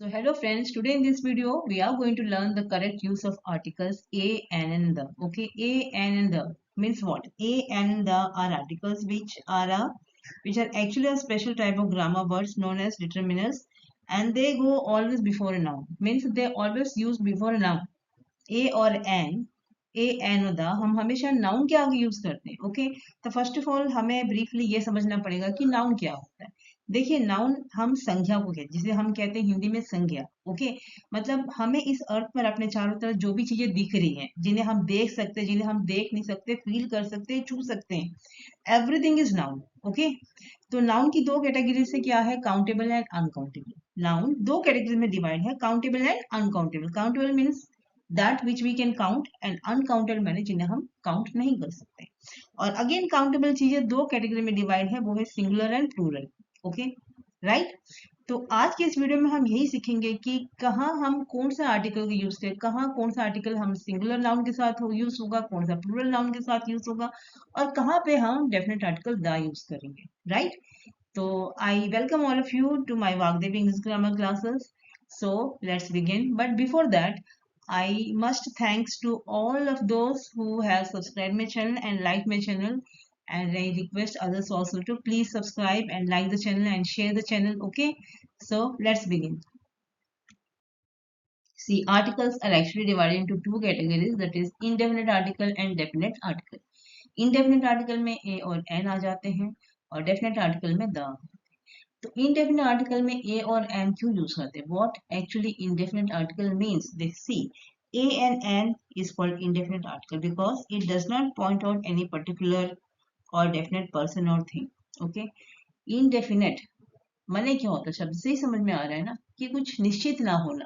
So hello friends, today in this video we are going to learn the correct use of articles a, and the. Okay, a, and the means what? A and the are articles which are actually a special type of grammar words known as determiners, and they go always before a noun. Means they always use before a noun. ए और N और the हम हमेशा noun के आगे use करते हैं। Okay, तो first of all हमें ब्रीफली ये समझना पड़ेगा कि नाउन क्या होता है। देखिए, नाउन हम संज्ञा को कहते हैं, जिसे हम कहते हैं हिंदी में संज्ञा। ओके, मतलब हमें इस अर्थ पर अपने चारों तरफ जो भी चीजें दिख रही हैं, जिन्हें हम देख सकते हैं, जिन्हें हम देख नहीं सकते, फील कर सकते हैं, छू सकते हैं, एवरीथिंग इज नाउन। ओके, तो नाउन की दो कैटेगरी से क्या है, काउंटेबल एंड अनकाउंटेबल। नाउन दो कैटेगरी में डिवाइड है, countable and uncountable. Countable means that which we can count, and uncountable मैंने जिन्हें हम काउंट नहीं कर सकते। और अगेन काउंटेबल चीजें दो कैटेगरी में डिवाइड है, वो है singular and plural. Okay, right. तो आज के इस वीडियो में हम यही सीखेंगे कि कहाँ हम कौन सा आर्टिकल का यूज करें, कहाँ कौन सा आर्टिकल हम सिंगुलर नाउन के साथ यूज होगा, कौन सा प्लूरल नाउन के साथ यूज होगा, और कहाँ पे हम डेफिनेट आर्टिकल द यूज करेंगे। राइट, तो I welcome all of you to my Vagdevi English grammar classes. So let's begin. But before that, I must thanks to all of those who have subscribed my channel and liked my channel. And I request others also to please subscribe and like the channel and share the channel. Okay, so let's begin. See, articles are actually divided into two categories, that is indefinite article and definite article. Indefinite article में a और n आ जाते हैं और definite article में the। तो indefinite article में a और n क्यों यूज करते हैं? What actually indefinite article means? They see a and n is called indefinite article because it does not point out any particular or definite person or thing. Okay, indefinite माने क्या होता है? शब्द से ही समझ में आ रहा है ना कि कुछ निश्चित ना होना।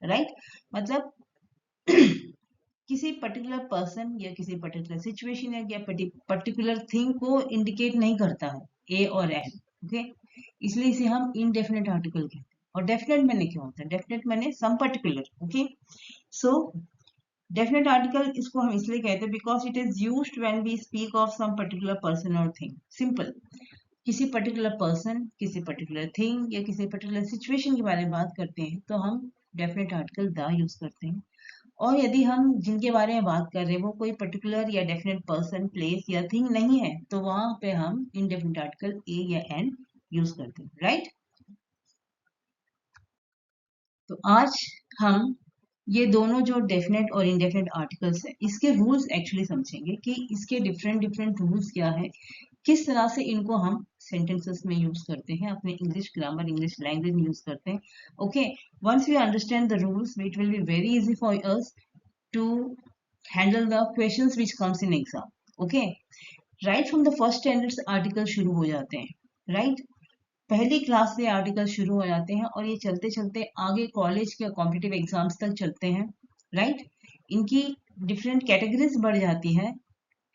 राइट, मतलब किसी पर्टिकुलर पर्सन या किसी पर्टिकुलर सिचुएशन या पर्टिकुलर थिंग को इंडिकेट नहीं करता है ए और एन। ओके, इसलिए इसे हम इनडेफिनेट आर्टिकल कहते हैं। और डेफिनेट मैंने क्या होता है? डेफिनेट मैंने some particular. Okay, so definite article इसको हम इसलिए कहते हैं because it is used when we speak of some particular person और थिंग। सिंपल, किसी पर्टिकुलर पर्सन, किसी पर्टिकुलर थिंग या किसी पर्टिकुलर सिचुएशन के बारे में बात करते हैं तो हम डेफिनेट आर्टिकल द यूज करते हैं। और यदि हम जिनके बारे में बात कर रहे हैं वो कोई पर्टिकुलर या डेफिनेट पर्सन, प्लेस या थिंग नहीं है तो वहां पे हम इनडेफिनेट आर्टिकल ए या एन यूज करते हैं। राइट, तो आज हम ये दोनों जो डेफिनेट और इनडेफिनेट आर्टिकल्स है इसके रूल्स एक्चुअली समझेंगे कि इसके डिफरेंट डिफरेंट रूल्स क्या है, किस तरह से इनको हम सेंटेंसेस में यूज करते हैं, अपने इंग्लिश ग्रामर, इंग्लिश लैंग्वेज में यूज करते हैं। Okay, once we understand the rules it will be very easy for us to handle the questions which comes in exam. Okay, right from the first standards article शुरू हो जाते हैं। Right, पहली class से article शुरू हो जाते हैं और ये चलते चलते आगे कॉलेज के कॉम्पिटिटिव एग्जाम्स तक चलते हैं। राइट, इनकी डिफरेंट कैटेगरीज बढ़ जाती है।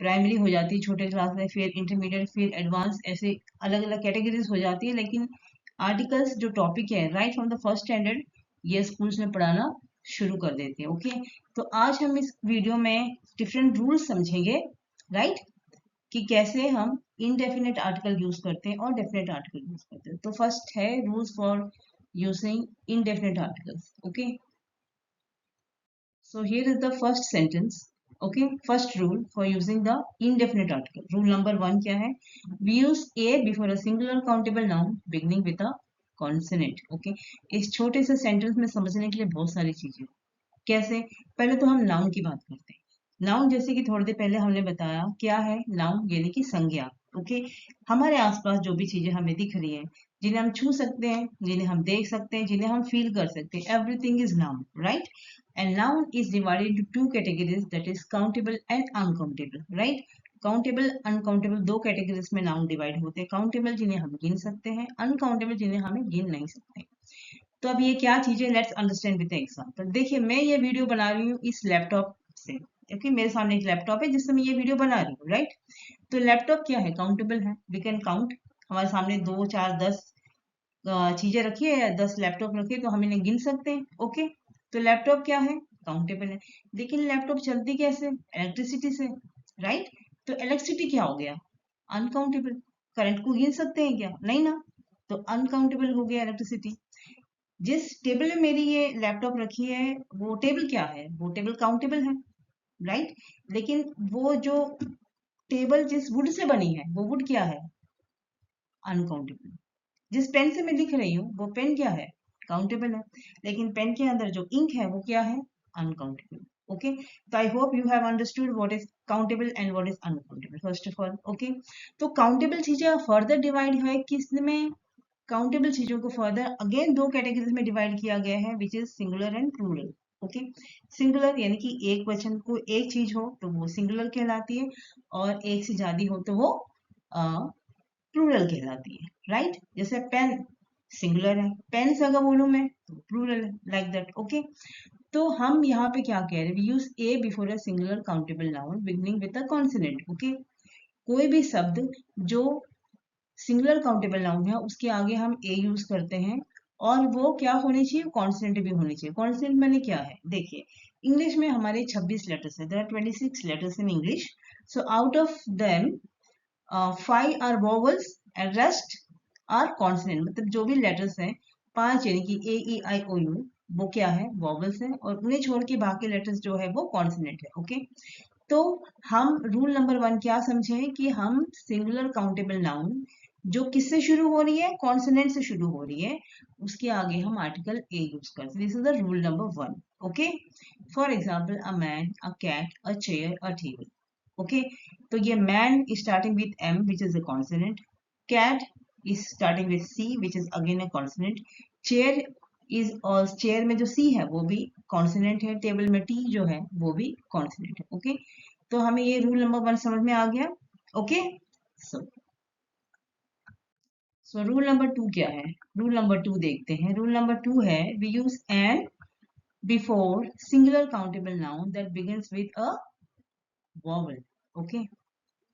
प्राइमरी हो जाती है छोटे क्लास में, फिर इंटरमीडिएट, फिर एडवांस, ऐसे अलग अलग कैटेगरीज हो जाती है। लेकिन आर्टिकल्स जो टॉपिक है right from the first standard ये स्कूल्स में पढ़ाना शुरू कर देते हैं। ओके, तो आज हम इस वीडियो में डिफरेंट रूल्स समझेंगे। राइट, कि कैसे हम इनडेफिनेट आर्टिकल यूज करते हैं और डेफिनेट आर्टिकल यूज करते हैं। तो फर्स्ट है rules for using indefinite articles. Okay, so here is the first sentence. Okay, first rule for using the indefinite article. Rule number 1 क्या है? We use a before a singular countable noun beginning with a consonant. Okay, इस छोटे से sentence में समझने के लिए बहुत सारी चीजें। कैसे? पहले तो हम नाउन की बात करते हैं। नाउन जैसे कि थोड़ी देर पहले हमने बताया क्या है नाउन, यानी कि संज्ञा। ओके, हमारे आसपास जो भी चीजें हमें दिख रही है, जिन्हें हम छू सकते हैं, जिन्हें हम देख सकते हैं, जिन्हें हम फील कर सकते हैं, everything is noun. Right, and noun is divided into two categories, that is countable and uncountable. Right, countable uncountable दो कैटेगरीज में नाउन डिवाइड होते हैं। काउंटेबल जिन्हें हम गिन सकते हैं, अनकाउंटेबल जिन्हें हमें गिन नहीं सकते। तो अब ये क्या चीज है, लेट्स अंडरस्टैंड विद एग्जांपल। देखिए, मैं ये वीडियो बना रही हूँ इस लैपटॉप से। ओके, मेरे सामने एक लैपटॉप है जिससे मैं ये वीडियो बना रही हूँ। राइट, तो लैपटॉप क्या है, काउंटेबल है, वी कैन काउंट। हमारे सामने 2 4 10 चीजें रखी है, 10 लैपटॉप रखी है तो हम इन्हें गिन सकते हैं। ओके, तो लैपटॉप क्या है, काउंटेबल है। लेकिन लैपटॉप चलती कैसे, इलेक्ट्रिसिटी से। राइट, तो इलेक्ट्रिसिटी क्या हो गया, अनकाउंटेबल। करंट को गिन सकते हैं क्या, नहीं ना, तो अनकाउंटेबल हो गया इलेक्ट्रिसिटी। जिस टेबल में मेरी ये लैपटॉप रखी है वो टेबल क्या है, वो टेबल काउंटेबल है, राइट। लेकिन वो जो टेबल जिस वुड से बनी है वो वुड क्या है, अनकाउंटेबल। जिस पेन से मैं लिख रही हूँ वो पेन क्या है, काउंटेबल है। लेकिन पेन के अंदर जो इंक है वो क्या है, अनकाउंटेबल। ओके, तो I hope you have understood what is countable and what is uncountable first of all. Okay, तो काउंटेबल चीजें फर्दर डिवाइड है किस में, काउंटेबल चीजों को फर्दर अगेन दो कैटेगरीज में डिवाइड किया गया है, which is singular and plural. Okay, singular यानी कि एक वचन को एक चीज हो तो वो सिंगुलर कहलाती है, और एक से ज्यादा हो तो वो प्लूरल कहलाती है, राइट। जैसे पेन सिंगुलर है, पेन से अगर बोलूं मैं तो प्लूरल है, लाइक दैट। ओके, तो हम यहाँ पे क्या कह रहे हैं, we use a before a singular countable noun beginning with a consonant. Okay, कोई भी शब्द जो सिंगुलर काउंटेबल नाउन है उसके आगे हम ए यूज करते हैं, और वो क्या होनी चाहिए, कॉन्सोनेंट भी होनी चाहिए। कॉन्सोनेंट मैंने क्या है, देखिए इंग्लिश में हमारे 26 लेटर्स है, there are 26 letters in English. So out of them 5 are vowels and rest are consonant, मतलब जो भी लेटर्स हैं 5 यानी कि ए ई आई ओ यू वो क्या है, वोवल्स हैं, और उन्हें छोड़ के बाकी लेटर्स जो है वो कॉन्सोनेंट है। ओके, तो हम रूल नंबर 1 क्या समझे कि हम सिंगुलर काउंटेबल नाउन जो किससे शुरू हो रही है, कॉन्सोनेंट से शुरू हो रही है, उसके आगे हम आर्टिकल ए यूज करते हैं। This is the rule number 1। Okay, for example a man, a cat, a chair, a table. Okay, तो ये man is starting with M which is a consonant, cat is starting with C which is again a consonant, chair is also, chair में जो C है वो भी consonant है, table में T जो है वो भी consonant है। ओके, तो हमें ये रूल नंबर 1 समझ में आ गया। ओके, सो रूल नंबर 2 क्या है, रूल नंबर 2 देखते हैं। रूल नंबर 2 है we use an before singular countable noun that begins with a vowel. Okay,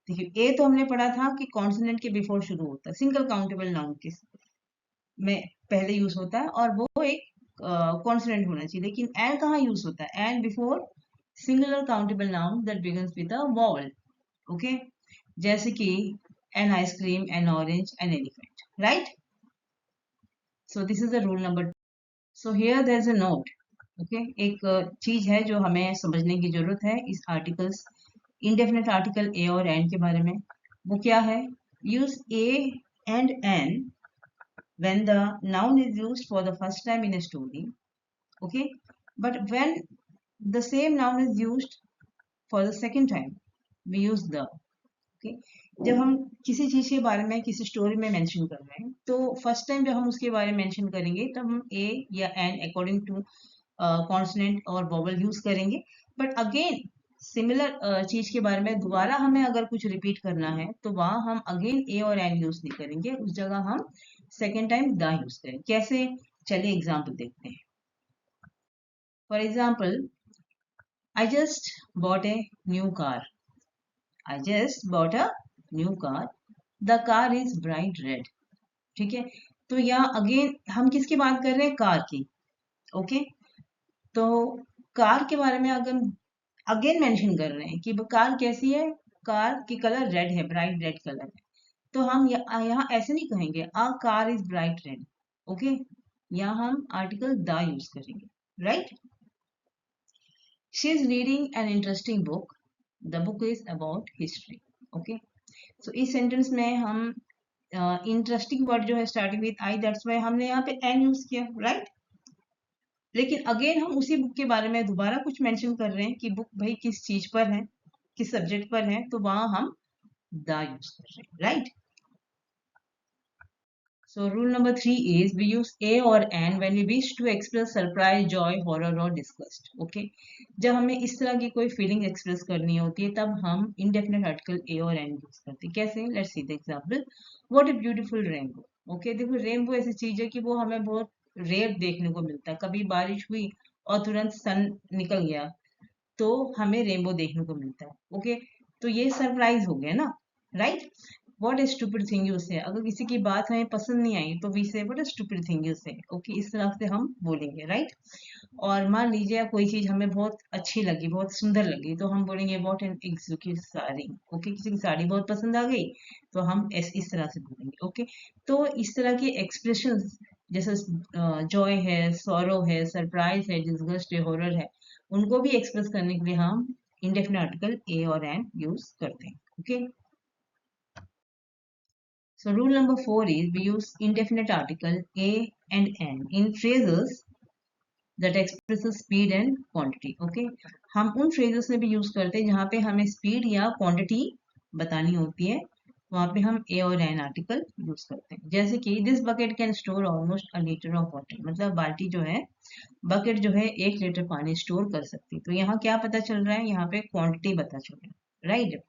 देखिए ए तो हमने पढ़ा था कि कॉन्सोनेंट के बिफोर शुरू होता है, सिंगल काउंटेबल नाउन के में पहले यूज होता है, और वो एक कॉन्सोनेंट होना चाहिए। लेकिन एन कहाँ यूज होता है, an before singular countable noun that begins with a vowel. Okay, जैसे कि an ice cream, an orange, an elephant, right. So this is the rule number. So here there is a note. Okay, एक चीज है जो हमें समझने की जरूरत है इस आर्टिकल्स, इंडेफिनेट आर्टिकल ए और एन के बारे में। वो क्या है, use a and an when the noun is used for the first time in a story. Okay, but when the same noun is used for the second time we use the। okay, जब हम किसी चीज के बारे में किसी story में mention कर रहे हैं तो फर्स्ट टाइम जब हम उसके बारे में मेंशन करेंगे तब हम ए या एन अकॉर्डिंग टू कॉन्सोनेंट और वोवल यूज करेंगे। बट अगेन सिमिलर चीज के बारे में दोबारा हमें अगर कुछ रिपीट करना है तो वहां हम अगेन ए और एन यूज नहीं करेंगे, उस जगह हम सेकेंड टाइम द यूज करेंगे। कैसे, चलिए एग्जाम्पल देखते हैं। For example, I just bought a new car, I just bought a new car, the car is bright red. ठीक है, तो यहाँ अगेन हम किसकी बात कर रहे हैं, कार की। ओके, तो कार के बारे में अगर अगेन मेंशन कर रहे हैं कि वो कार कैसी है, कार की कलर रेड है, ब्राइट रेड कलर है, तो हम यहाँ ऐसे नहीं कहेंगे a car is bright red. Okay, यहाँ हम आर्टिकल द यूज करेंगे, right. She is reading an interesting book, the book is about history. Okay, so इस सेंटेंस में हम इंटरेस्टिंग वर्ड जो है starting with I, that's why हमने यहाँ पे एन यूज किया, राइट। लेकिन अगेन हम उसी बुक के बारे में दोबारा कुछ मेंशन कर रहे हैं कि बुक भाई किस चीज पर है, किस सब्जेक्ट पर है, तो वहां हम द यूज कर रहे हैं, right. So rule number 3 is we use a or an when we wish to express surprise, joy, horror or disgust. Okay, जब हमें इस तरह की कोई फीलिंग एक्सप्रेस करनी होती है तब हम indefinite article a और an यूज करते हैं। कैसे, let's see the example. What a beautiful rainbow. Okay, देखो रेनबो ऐसी चीज है कि वो हमें बहुत रेयर देखने को मिलता है, कभी बारिश हुई और तुरंत सन निकल गया तो हमें रेनबो देखने को मिलता है। ओके, तो ये सरप्राइज हो गया ना, right. What A stupid thing you से, अगर किसी की बात हमें पसंद नहीं आई तो वी से what A stupid thing you से। ओके, इस तरह से हम बोलेंगे, राइट। और मान लीजिए कोई चीज हमें बहुत अच्छी लगी, बहुत सुंदर लगी, तो हम बोलेंगे what an exclusive sari. Okay, किसी की साड़ी बहुत पसंद आ गई तो हम इस तरह से बोलेंगे। ओके, तो इस तरह के एक्सप्रेशन जैसे जॉय है, सॉरो है, सरप्राइज है, डिसगस्ट है, हॉरर है, उनको भी एक्सप्रेस करने के लिए हम इंडेफिनिट आर्टिकल ए और एन यूज करते हैं. Okay, so rule number 4 is we use indefinite article a and n in phrases that expresses speed and quantity. Okay, हम उन phrases में भी यूज करते हैं जहाँ पे हमें speed या quantity बतानी होती है, वहां पे हम a और n आर्टिकल यूज करते हैं. जैसे कि this bucket can store almost a litre of water, मतलब बाल्टी जो है, बकेट जो है 1 लीटर पानी स्टोर कर सकती है. तो यहाँ क्या पता चल रहा है, यहाँ पे क्वांटिटी पता चल रहा है, right.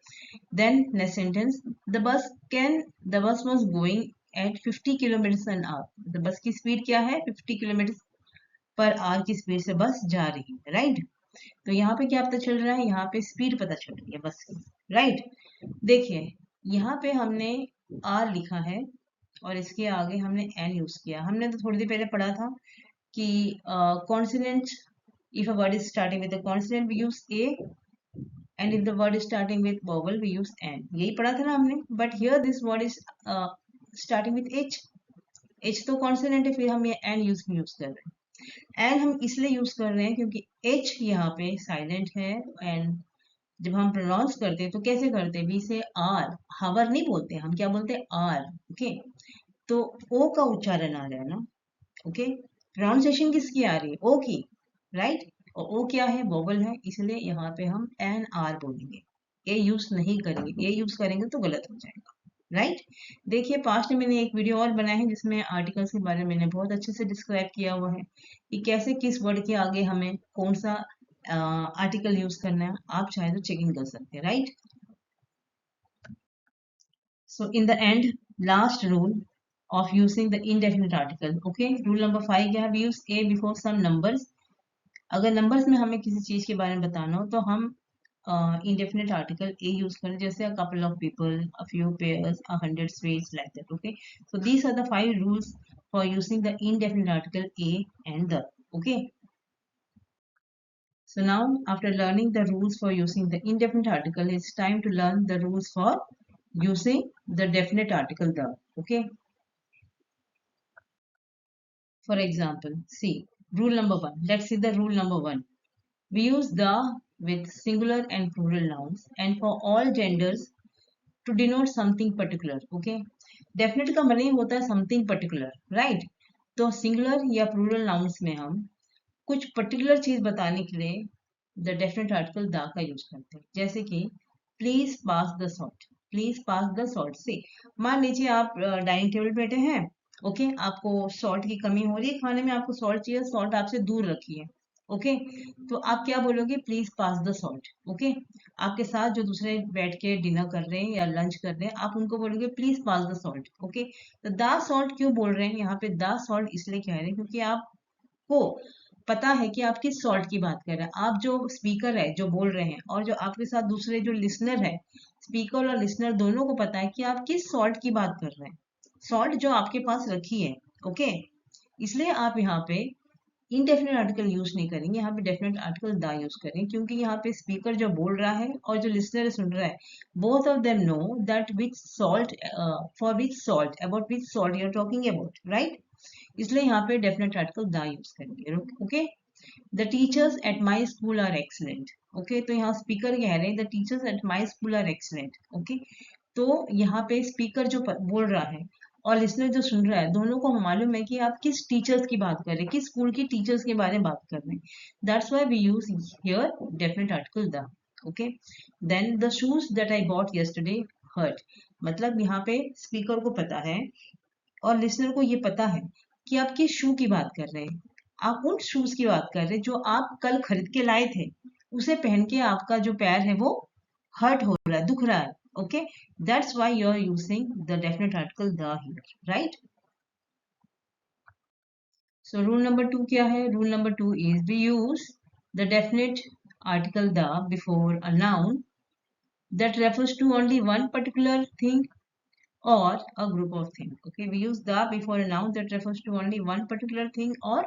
Then next sentence, the bus the bus was going at 50 kilometre an hour. The bus की स्पीड क्या है, 50 किलोमीटर पर आवर की स्पीड से बस जा रही है, राइट. तो यहाँ पे क्या पता चल रहा है, यहाँ पे स्पीड पता चल रही है बस की, राइट. देखिए यहाँ पे हमने आर लिखा है और इसके आगे हमने एन यूज किया. हमने तो थोड़ी देर पहले पढ़ा था कि consonant, if a word is starting with a consonant we use a, and if the word is starting with vowel we use n. यही पढ़ा था ना हमने. but here this word is starting with h. h तो consonant है, फिर हम ये n यूज कर रहे हैं. एन हम इसलिए यूज कर रहे हैं क्योंकि एच यहाँ पे साइलेंट है, एंड जब हम प्रोनाउंस करते हैं तो कैसे करते हैं, वी से आर, हवर नहीं बोलते, हम क्या बोलते हैं, आर. ओके, तो ओ का उच्चारण आ रहा है ना. ओके, प्रोनाउंसिएशन किसकी आ रही है, ओ की, राइट. और ओ क्या है, वोवल है, इसलिए यहाँ पे हम एन आर बोलेंगे, ए यूज नहीं करेंगे. ए यूज करेंगे तो गलत हो जाएगा, राइट. देखिए पास्ट में मैंने एक वीडियो और बनाया है जिसमें आर्टिकल्स के बारे में मैंने बहुत अच्छे से डिस्क्राइब किया हुआ है कि कैसे किस वर्ड के आगे हमें कौन सा आर्टिकल यूज करना है. आप चाहे तो चेक इन कर सकते हैं, right. So in the end, last rule of using the indefinite article. Okay, rule number 5 क्या है, we use a before some numbers. अगर नंबर्स में हमें किसी चीज के बारे में बताना हो तो हम indefinite article a यूज करें, जैसे a couple of people, a few pairs, 100 sweets, like that. Okay, so these are the 5 rules for using the indefinite article a and the. Okay, so now after learning the rules for using the indefinite article, it's time to learn the rules for using the definite article the. Okay, for example, see rule number 1. Let's see the rule number 1. We use the with singular and plural nouns and for all genders to denote something particular. Okay, definite का मतलब होता है something particular, right. तो singular या plural nouns में हम कुछ particular चीज बताने के लिए the definite article the का यूज करते हैं. जैसे कि please pass the salt. Please pass the salt से, मान लीजिए आप डाइनिंग टेबल पे बैठे हैं. ओके, आपको सॉल्ट की कमी हो रही है खाने में, आपको सॉल्ट चाहिए, सॉल्ट आपसे दूर रखी है. ओके, तो आप क्या बोलोगे, please pass the salt. Okay, आपके साथ जो दूसरे बैठ के डिनर कर रहे हैं या लंच कर रहे हैं, आप उनको बोलोगे please pass the salt. Okay, तो द सॉल्ट क्यों बोल रहे हैं यहाँ पे, द सॉल्ट इसलिए कह रहे हैं क्योंकि आपको पता है कि आप किस सॉल्ट की बात कर रहे हैं. आप जो स्पीकर है जो बोल रहे हैं, और जो आपके साथ दूसरे जो लिसनर है, स्पीकर और लिसनर दोनों को पता है कि आप किस सॉल्ट की बात कर रहे हैं, सॉल्ट जो आपके पास रखी है. ओके, इसलिए आप यहाँ पे इनडेफिनेट आर्टिकल यूज नहीं करेंगे, यहाँ पे डेफिनेट आर्टिकल दा यूज करेंगे, क्योंकि यहाँ पे स्पीकर जो बोल रहा है और जो लिसनर सुन रहा है, both of them know that which salt, for which salt, about which salt you are talking about, right. इसलिए यहाँ पे डेफिनेट आर्टिकल दा यूज करेंगे. Okay, the teachers at my school are excellent. Okay, तो यहाँ speaker कह रहे हैं the teachers at my school are excellent. Okay, तो यहाँ पे स्पीकर जो बोल रहा है और लिसनर जो सुन रहा है, दोनों को मालूम है कि आप किस टीचर्स की बात कर रहे हैं, किस स्कूल की टीचर्स के बारे में बात कर रहे हैं. That's why we use here definite article the. Okay, then the shoes that I bought yesterday hurt. मतलब यहाँ पे स्पीकर को पता है और लिसनर को ये पता है कि आप किस शू की बात कर रहे हैं. आप उन शूज की बात कर रहे हैं जो आप कल खरीद के लाए थे, उसे पहन के आपका जो पैर है वो हर्ट हो रहा है, दुख रहा है. Okay, that's why you're using the definite article the here, right. So rule number 2 क्या है, rule number 2 is we use the definite article the before a noun that refers to only one particular thing or a group of things. Okay, we use the before a noun that refers to only one particular thing or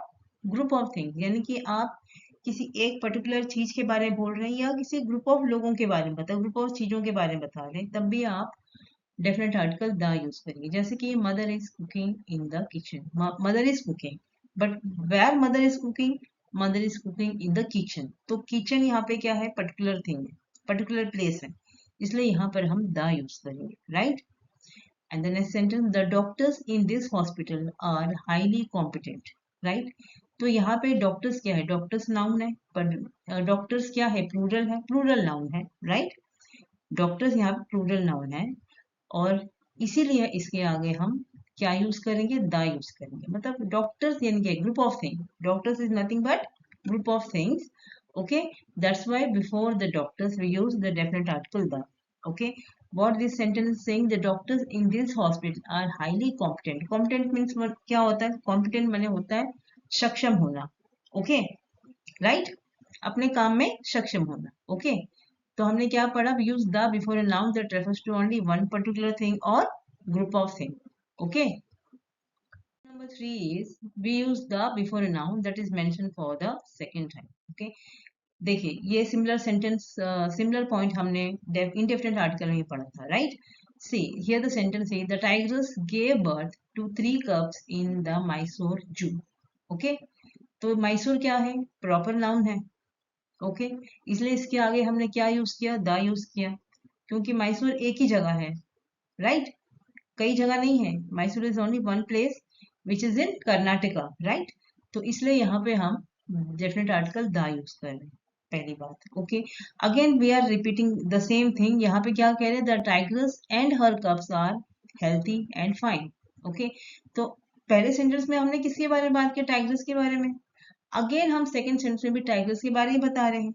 group of things. यानी कि आप किसी एक particular चीज के बारे में बोल रहे हैं या किसी ग्रुप ऑफ लोगों के बारे में बता, ग्रुप ऑफ चीजों के बारे में बता रहे हैं, तब भी आप डेफिनेट आर्टिकल द यूज करेंगे। जैसे कि mother is cooking in the kitchen, mother is cooking, but where mother is cooking, mother is cooking in the kitchen. तो किचन यहाँ पे क्या है, पर्टिकुलर थिंग है, पर्टिकुलर प्लेस है, इसलिए यहाँ पर हम द यूज करेंगे, right. And the next sentence, the doctors in this hospital are highly competent, right. तो यहाँ पे डॉक्टर्स क्या है, डॉक्टर्स नाउन है, पर डॉक्टर्स क्या है, प्लूरल है, प्लूरल नाउन है, राइट। डॉक्टर्स यहाँ पे प्लूरल नाउन है, और इसीलिए इसके आगे हम क्या यूज करेंगे, द यूज करेंगे। मतलब डॉक्टर्स यानी कि group of thing, doctors is nothing but group of things, okay, that's why before the doctors we use the definite article the, okay। what this sentence is saying, the doctors in this hospital are highly competent, competent means क्या होता है, competent माने होता है सक्षम होना, okay, right, अपने काम में सक्षम होना, okay। तो हमने क्या पढ़ा, use the before a noun that refers to only one particular thing और group of thing, okay. Number 3 is we use the before a noun that is mention for the second time, okay. देखिए ये similar sentence, similar point हमने indefinite article में पढ़ा था, right. See here the sentence is the tigress gave birth to 3 cubs in the Mysore zoo, okay. तो मैसूर क्या है, proper noun है, ओके। इसलिए इसके आगे हमने क्या यूज किया, द यूज किया, क्योंकि मैसूर एक ही जगह है, राइट, कई जगह नहीं है। Mysore is only one place which is in Karnataka, right. तो इसलिए यहाँ पे हम डेफिनेट आर्टिकल द यूज कर रहे हैं, पहली बात, okay. Again we are repeating the same thing, यहाँ पे क्या कह रहे हैं, the tigress and her cubs are healthy and fine, okay. तो पहले सेंटेंस में हमने किसके बारे में बात किया, टाइग्रेस के बारे में। अगेन हम सेकंड सेंटेंस में भी टाइग्रेस के बारे में बता रहे हैं,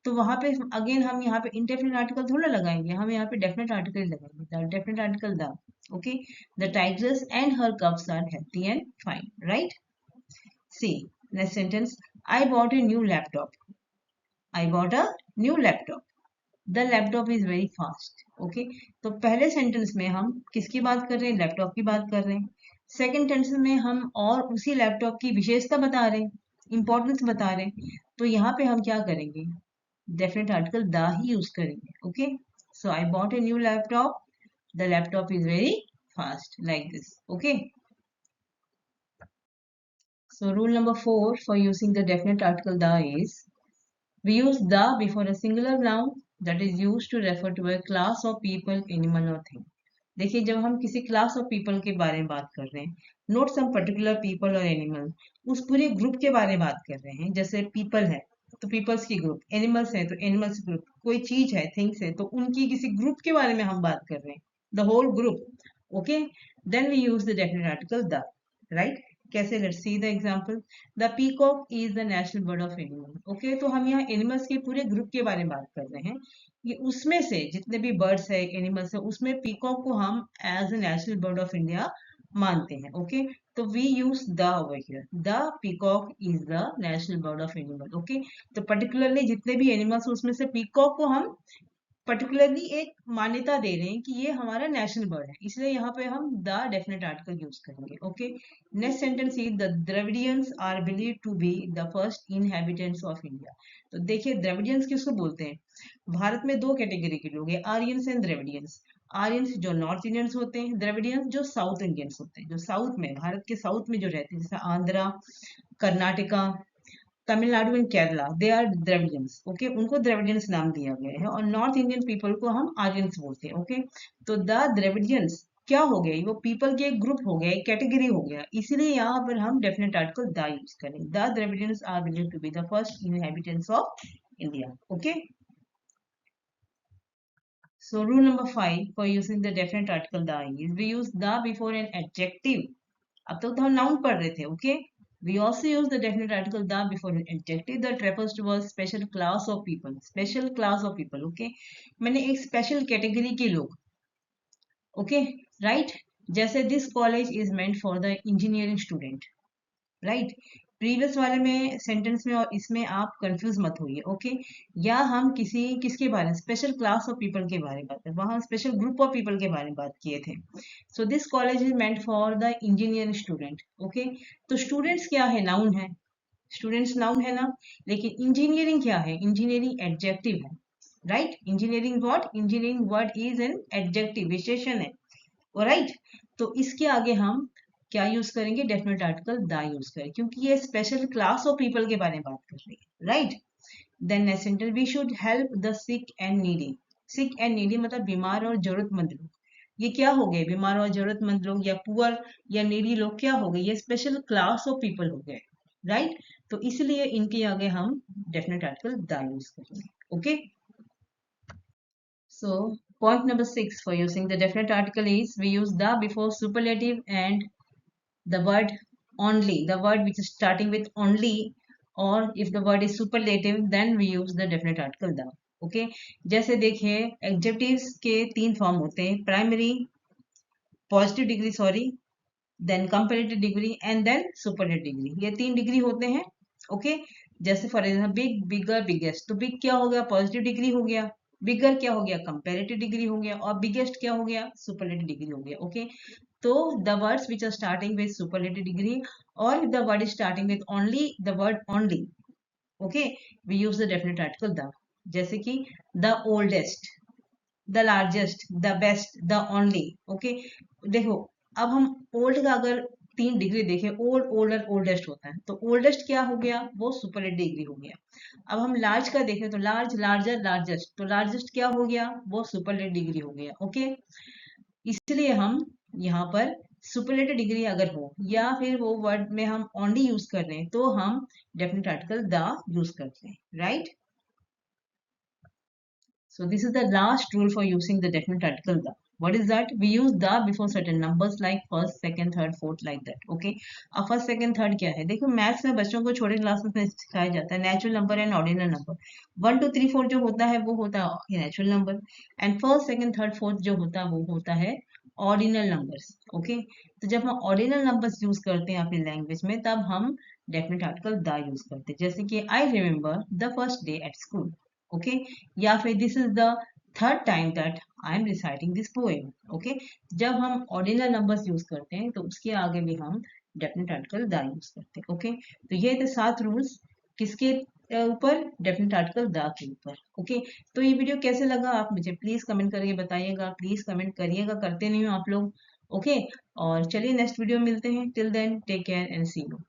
तो वहां पे अगेन हम यहाँ पे इंडेफिनिट आर्टिकल थोड़ा लगाएंगे, हम यहाँ पे डेफिनेट आर्टिकल लगाएंगे, definite article the, okay, the tigers and her cubs are healthy and fine, right। See next sentence, I bought a new laptop, I bought a new laptop, the laptop is very fast, okay। तो पहले sentence में हम किसकी बात कर रहे हैं, laptop की बात कर रहे हैं। सेकंड सेंटेंस में हम और उसी लैपटॉप की विशेषता बता रहे हैं, इंपॉर्टेंस बता रहे हैं, तो यहाँ पे हम क्या करेंगे, डेफिनेट आर्टिकल द ही यूज करेंगे, okay. So I bought a new laptop, the laptop is very fast, like this, okay। So rule number 4 for using the definite article the is, we use the before a singular noun that is used to refer to a class of people, animal or thing। देखिए जब हम किसी class of people के बारे में बात कर रहे हैं, नोट सम पर्टिकुलर पीपल और एनिमल, उस पूरे ग्रुप के बारे में बात कर रहे हैं। जैसे पीपल है तो पीपल्स की ग्रुप, एनिमल्स है तो एनिमल्स ग्रुप, कोई चीज है, थिंग्स है, तो उनकी किसी ग्रुप के बारे में हम बात कर रहे हैं, the whole group, okay. Then we use the definite article the, right. कैसे, let's see the example, the peacock is the national bird of animal, okay. तो हम यहाँ एनिमल्स के पूरे ग्रुप के बारे में बात कर रहे हैं, ये उसमें से जितने भी बर्ड्स है, एनिमल्स है, उसमें पीकॉक को हम as a national bird of India मानते हैं, ओके। तो we use the over here, the peacock is the national bird of animal, okay. तो पर्टिकुलरली जितने भी एनिमल्स उसमें से पीकॉक को हम पर्टिकुलरली एक मान्यता दे रहे हैं कि ये हमारा नेशनल बर्ड है, इसलिए यहाँ पे हम द डेफिनेट आर्टिकल यूज करेंगे, okay. Next sentence is the Dravidians are believe to be the first inhabitants of India. तो देखिए द्रविडियंस किसको बोलते हैं, भारत में दो कैटेगरी के लोग हैं, आर्यंस एंड द्रविडियंस। आर्यंस जो नॉर्थ इंडियंस होते हैं, द्रविडियंस जो साउथ इंडियंस होते हैं, जो साउथ में, भारत के साउथ में जो रहते हैं, जैसे Andhra, Karnataka, Tamil Nadu and Kerala, they are Dravidians, okay. उनको द्रविडियंस नाम दिया गया है, और नॉर्थ इंडियन पीपल को हम आर्यंस बोलते हैं, ओके। तो द द्रविडियंस क्या हो गया, वो पीपल के एक ग्रुप हो गया, एक कैटेगरी हो गया, इसीलिए यहाँ पर हम डेफिनेट आर्टिकल द यूज करें, the Dravidians are believe to be the first inhabitants of India, okay. So rule number 5 for using the definite article the is, we use the before an adjective। अब तक तो हम noun पढ़ रहे थे, okay. We also use the definite article the before an adjective that refers to a special class of people, special class of people, okay। मैंने एक special category के लोग, ओके, राइट। जैसे this college is meant for the engineering student, right. Previous वाले में sentence में और इसमें आप कंफ्यूज मत होइए, ओके। या हम किसी किसके बारे में, स्पेशल क्लास ऑफ पीपल के बारे में बात करें, वहां स्पेशल ग्रुप ऑफ पीपल के बारे में बात किए थे। So this college is meant for the engineering student, okay. तो स्टूडेंट्स क्या है, नाउन है, स्टूडेंट्स नाउन है ना, लेकिन इंजीनियरिंग क्या है, इंजीनियरिंग एडजेक्टिव है, right. Engineering what, engineering word is an adjective, विशेषण है, ऑलराइट। तो इसके आगे हम क्या यूज करेंगे, डेफिनेट आर्टिकल द यूज करें, क्योंकि ये स्पेशल क्लास ऑफ पीपल के बारे में बात कर रही है, right. Then next sentence, we should help the sick and needy. Sick and needy मतलब बीमार और जरूरतमंद लोग। ये क्या हो गए, बीमार और जरूरतमंद लोग या पुअर या नीडी लोग क्या हो गए, ये स्पेशल क्लास ऑफ पीपल हो गए, राइट। तो इसलिए इनके आगे हम डेफिनेट आर्टिकल द यूज करेंगे, okay. So point number 6 for using the definite article is we use the before superlative and the word only, the word which is starting with only, or if the word is superlative then we use the definite article the, okay। जैसे देखिए adjectives के तीन form होते हैं, primary, positive degree sorry, then comparative degree and then superlative degree, ये तीन degree होते हैं, ओके। जैसे for example big, bigger, biggest, तो बिग क्या हो गया, पॉजिटिव डिग्री हो गया, बिगर क्या हो गया, कंपैरेटिव डिग्री हो गया, और बिगेस्ट क्या हो गया, सुपरलेटिव डिग्री हो गया, ओके। तो the words which are starting with superlative degree or if the word is starting with only the word only, okay, we use the definite article the। जैसे कि the oldest, the largest, the best, the only, okay। देखो अब हम old का अगर तीन degree देखें, old, older, oldest होता है, तो ओल्डेस्ट क्या हो गया, वो सुपरलेटिव डिग्री हो गया। अब हम लार्ज का देखें तो लार्ज, लार्जर, लार्जेस्ट, तो लार्जेस्ट क्या हो गया, वो सुपरलेटिव डिग्री हो गया, ओके। इसलिए हम यहाँ पर सुपरलेटिव डिग्री अगर हो या फिर वो वर्ड में हम ओनली यूज कर रहे हैं तो हम डेफिनेट आर्टिकल द यूज करते हैं, right. So this is the last rule for using the definite article the. What is that? We use the before certain numbers like first, second, third, fourth, like that. Okay. अब first, second, third क्या है, देखो maths में बच्चों को छोटे class में सिखाया जाता है natural number and ordinal number. 1 2 3 4 जो होता है वो होता है natural number, and first, second, third, fourth जो होता है वो होता है ऑर्डिनल नंबर्स, ओके। तो जब हम ऑर्डिनल नंबर्स यूज करते हैं अपनी लैंग्वेज में तब हम डेफिनेट आर्टिकल द यूज करते हैं, जैसे कि I remember the first day at school, okay. या फिर this is the third time that I am reciting this poem, okay. जब हम ऑर्डिनल नंबर्स यूज करते हैं तो उसके आगे भी हम डेफिनेट आर्टिकल द यूज करते हैं, ओके। तो ये थे 7 रूल्स किसके ऊपर, डेफिनेट आर्टिकल द के ऊपर, ओके। तो ये वीडियो कैसे लगा आप मुझे प्लीज कमेंट करके बताइएगा, प्लीज कमेंट करिएगा, करते नहीं हो आप लोग, ओके। और चलिए नेक्स्ट वीडियो मिलते हैं, till then take care and see you.